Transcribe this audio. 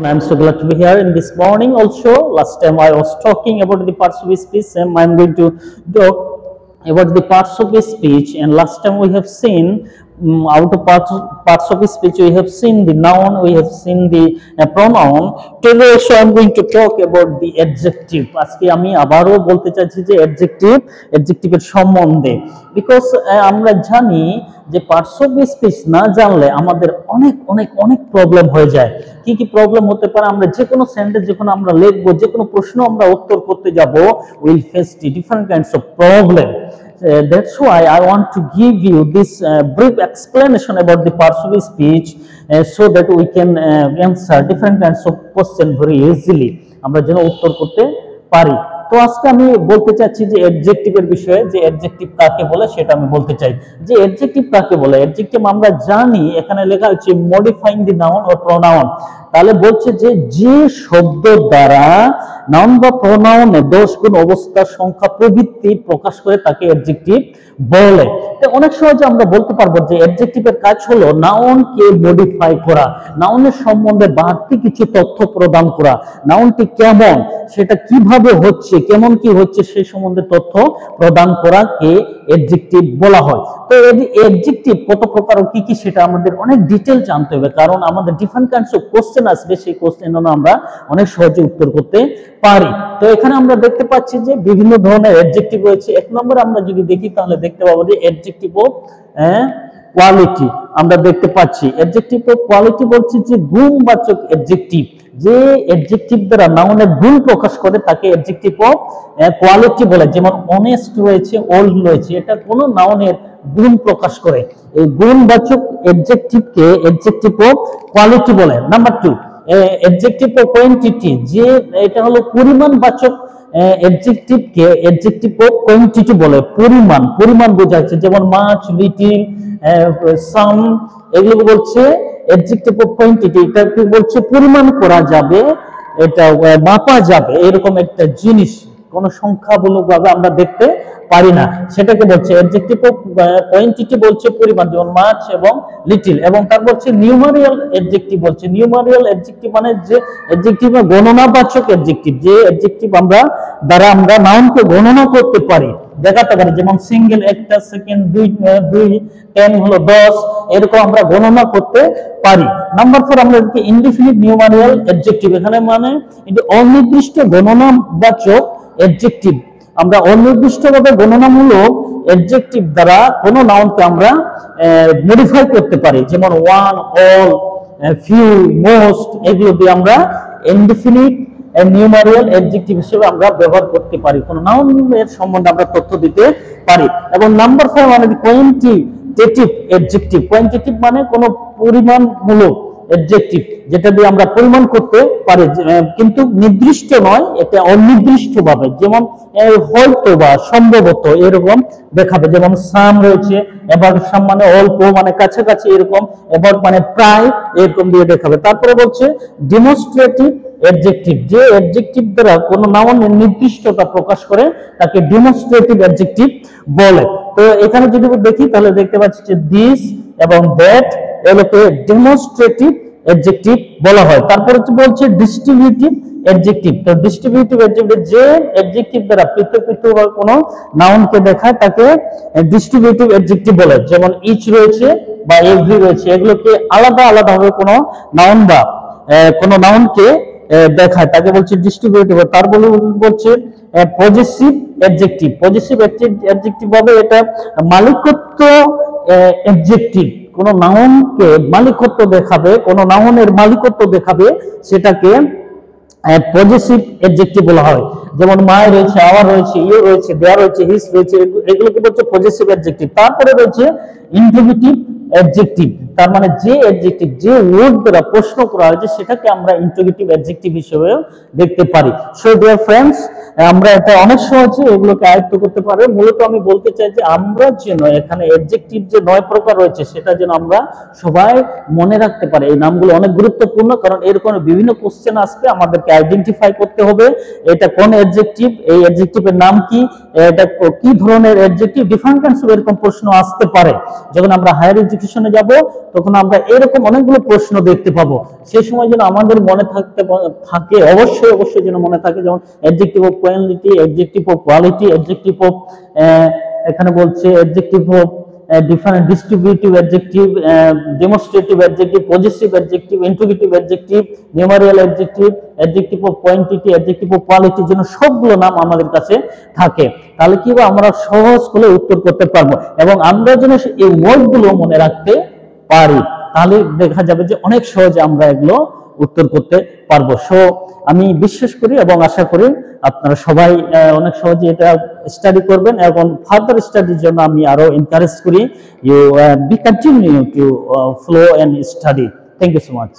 I'm so glad to be here in this morning also. Last time I was talking about the parts of speech and I'm going to talk about the parts of speech, and last time we have seen out of parts of speech we have seen the noun, we have seen the pronoun. Today also I'm going to talk about the adjective. আজকে আমি আবারও বলতে চাইছি যে adjective-এর সম্বন্ধে, because আমরা জানি যে পার্টস অফ স্পিচ না জানলে আমাদের অনেক অনেক অনেক প্রবলেম হয়ে যায়। কি কি প্রবলেম হতে পারে? আমরা যে কোনো সেন্টেন্স যখন আমরা লিখবো, যে কোনো প্রশ্ন আমরা উত্তর করতে যাব, will face different kinds of problem. That's why I want to give you this brief explanation about the parts of speech so that we can answer different kinds of question very easily, আমরা যেন উত্তর করতে পারি। তো আজকে আমি বলতে চাচ্ছি যে অ্যাডজেক্টিভের বিষয়ে, যে অ্যাডজেক্টিভ কাকে বলে সেটা আমি বলতে চাই। যে অ্যাডজেক্টিভ কাকে বলে? অ্যাডজেক্টিভ আমরা জানি এখানে লেখা হচ্ছে modifying the noun or pronoun. তাহলে বলছে যে যে শব্দ দ্বারা নাউন বা প্রোনাউনে দোষ, গুণ, অবস্থা, সংখ্যা প্রভৃতি প্রকাশ করে তাকে অ্যাডজেক্টিভ বলে। তো অনেক সহজে আমরা বলতে পারবো যে অ্যাডজেক্টিভের কাজ হলো নাউনকে মডিফাই করা, নাউনের সম্বন্ধে বাড়তি কিছু তথ্য প্রদান করা, নাউনটি কেমন, সেটা কিভাবে হচ্ছে, কেমন কি হচ্ছে সেই সম্বন্ধে তথ্য প্রদান করাকে অ্যাডজেক্টিভ বলা হয়। তো অ্যাডজেক্টিভ কত প্রকার ও কি কি সেটা আমাদের অনেক ডিটেইল জানতে হবে, কারণ আমাদের ডিফারেন্ট কাইন্ডস অফ কোশ্চেন আসবে, সেই কোশ্চেন আমরা অনেক সহজে উত্তর করতে পারি। তো এখানে আমরা দেখতে পাচ্ছি যে বিভিন্ন ধরনের অ্যাডজেক্টিভ রয়েছে। এক নম্বরে আমরা যদি দেখি তাহলে দেখতে পাবো যে অ্যাডজেক্টিভ অফ কোয়ালিটি আমরা দেখতে পাচ্ছি। অ্যাডজেক্টিভ অফ কোয়ালিটি বলছে যে গুণবাচক অ্যাডজেক্টিভ, যে অ্যাডজেক্টিভ দ্বারা নাউনের গুণ প্রকাশ করে তাকে অ্যাডজেক্টিভ অফ কোয়ালিটি বলে। যেমন অনেস্ট রয়েছে, ওল্ড রয়েছে, এটা কোন নাউনের গুণ প্রকাশ করে। এই গুণবাচক অ্যাডজেক্টিভকে অ্যাডজেক্টিভ অফ কোয়ালিটি বলে। নাম্বার 2, অ্যাডজেক্টিভ অফ কোয়ান্টিটি, যে এটা হলো পরিমাণবাচক অ্যাডজেক্টিভকে অ্যাডজেক্টিভ অফ কোয়ান্টিটি বলে। পরিমাণ বোঝাচ্ছে, যেমন মাচ, লিটিল, সাম, এগুলো বলছে অ্যাডজেক্টিভ অফ কোয়ান্টিটি। এটা কি বলছে? পরিমাণ করা যাবে, এটা মাপা যাবে, এরকম একটা জিনিস কোন সংখ্যামূলক ভাবে আমরা দেখতে পারি না, সেটাকে বলছে অ্যাডজেক্টিভ অফ কোয়ান্টিটি, বলছে পরিমাণ, যেমন মাছ এবং লিটিল। এবং তারপর হচ্ছে নিউমারিয়াল অ্যাডজেক্টিভ বলছে। নিউমারিয়াল অ্যাডজেক্টিভ মানে যে অ্যাডজেক্টিভ গণনাবাচক অ্যাডজেক্টিভ, যে অ্যাডজেক্টিভ আমরা দ্বারা আমরা নাউনকে গণনা করতে পারি, দেখাতে পারি। যেমন সিঙ্গেল, একটা, সেকেন্ড, দুই, 10 হলো 10, এরকম আমরা গণনা করতে পারি। নাম্বার 4 আমরা দেখি ইনডিফিনিট নিউমারিয়াল অ্যাডজেক্টিভ। এখানে মানে এটা অনির্দিষ্ট গণনাবাচক অ্যাডজেক্টিভ। আমরা অনির্দিষ্টভাবে গণনামূলক অ্যাডজেক্টিভ দ্বারা কোন নাউনকে আমরা মডিফাই করতে পারি, যেমন ওয়ান, অল, ফিউ, মোস্ট, এগুলো দিয়ে আমরা ইনডিফিনিট নিউমারিয়াল অ্যাডজেক্টিভ হিসেবে আমরা ব্যবহার করতে পারি, কোন নাউনের সম্বন্ধে আমরা তথ্য দিতে পারি। এবং নাম্বার 5 মানে কোয়ান্টিটেটিভ অ্যাডজেক্টিভ। কোয়ান্টিটেটিভ মানে কোন পরিমাণমূলক অ্যাডজেক্টিভ, যেটা দিয়ে আমরা পরিমাণ করতে পারি, কিন্তু নির্দিষ্ট নয়, এটা অনির্দিষ্ট ভাবে। যেমন হয়তো বা, সম্ভবত, এরকম দেখাবে। যেমন সাম রয়েছে, এবার সাম মানে অল্প, মানে কাছাকাছি, এরকম। এবার মানে প্রায়, এরকম দিয়ে দেখাবে। তারপরে বলছে ডেমনস্ট্রেটিভ অ্যাডজেক্টিভ, যে অ্যাডজেক্টিভ দ্বারা কোন নাউনের নির্দিষ্টতা প্রকাশ করে তাকে ডেমনস্ট্রেটিভ অ্যাডজেক্টিভ বলে। তো এখানে যদি দেখি তাহলে দেখতে পাচ্ছি যে দিস এবং দ্যাট এগুলোকে ডেমনস্ট্রেটিভ অ্যাডজেক্টিভ বলা হয়। তারপর বলছে ডিস্ট্রিবিউটিভ অ্যাডজেক্টিভ। তো ডিস্ট্রিবিউটিভ অ্যাডজেক্টিভ, যে অ্যাডজেক্টিভ দ্বারা পৃথক পৃথক কোনো নাউনকে দেখায় তাকে ডিস্ট্রিবিউটিভ অ্যাডজেক্টিভ বলে। যেমন ইচ রয়েছে বা এভরি রয়েছে, এগুলোকে আলাদা আলাদাভাবে কোনো নাউন বা কোনো নাউনকে দেখায় তাকে বলছে ডিস্ট্রিবিউটিভ। তারপরে বলছে পজেসিভ অ্যাডজেক্টিভ। পজেসিভ অ্যাডজেক্টিভ ভাবে এটা মালিকত্ব অ্যাডজেক্টিভ, কোন নাউনকে মালিকত্ব দেখাবে, কোন নাউনের মালিকত্ব দেখাবে, সেটাকে পজেসিভ অ্যাডজেক্টিভ বলা হয়। যেমন মাই রয়েছে, আওয়ার রয়েছে, ইউ রয়েছে, দেয়ার রয়েছে, হিজ রয়েছে, এগুলোকে বলছে পজেসিভ অ্যাডজেক্টিভ। তারপরে রয়েছে ইন্টিগ্রেটিভ অ্যাডজেক্টিভ, তার মানে যে অ্যাডজেক্টিভ, যে ওয়ার্ড দ্বারা প্রশ্ন করা হয়েছে সেটাকে আমরা ইন্টিগ্রেটিভ অ্যাডজেক্টিভ হিসেবে দেখতে পারি। সো ডিয়ার ফ্রেন্ডস, আমরা এটা অনেক সহজে এগুলোকে আয়ত্ত করতে পারবো। মূলত আমি বলতে চাই যে আমরা যেন এখানে অ্যাডজেক্টিভ যে 9 প্রকার রয়েছে সেটা যেন আমরা সবাই মনে রাখতে পারি। এই নামগুলো অনেক গুরুত্বপূর্ণ, কারণ এরকম বিভিন্ন কোশ্চেন আসবে, আমাদেরকে আইডেন্টিফাই করতে হবে এটা কোন অ্যাডজেক্টিভ, এই অ্যাডজেক্টিভের নাম কি, এটা কি ধরনের অ্যাডজেক্টিভ, ডিফারেন্ট কাইন্ডস অফ এরকম প্রশ্ন আসতে পারে। যখন আমরা হায়ার এডুকেশনে যাব তখন আমরা এরকম অনেকগুলো প্রশ্ন দেখতে পাবো। সেই সময় যেন আমাদের মনে থাকে অবশ্যই যেন মনে থাকে, যেমন adjective of quality, adjective of quality, adjective of এখানে বলছে adjective of different distributive adjective, demonstrative adjective, possessive adjective, interrogative adjective, numeral adjective, adjective of quantity, adjective of quality, যেন সবগুলো নাম আমাদের কাছে থাকে। তাহলে কি হবে, আমরা সহজ করে উত্তর করতে পারবো এবং আমরা যেন এই ওয়ার্ডগুলো মনে রাখতে পারি, তাহলে দেখা যাবে যে অনেক সহজে আমরা এগুলো উত্তর করতে পারবো। সো আমি বিশ্বাস করি এবং আশা করি আপনারা সবাই অনেক সহজে এটা স্টাডি করবেন এবং ফার্দার স্টাডির জন্য আমি আরো এনকারেজ করি you be continue to follow and study. Thank you so much.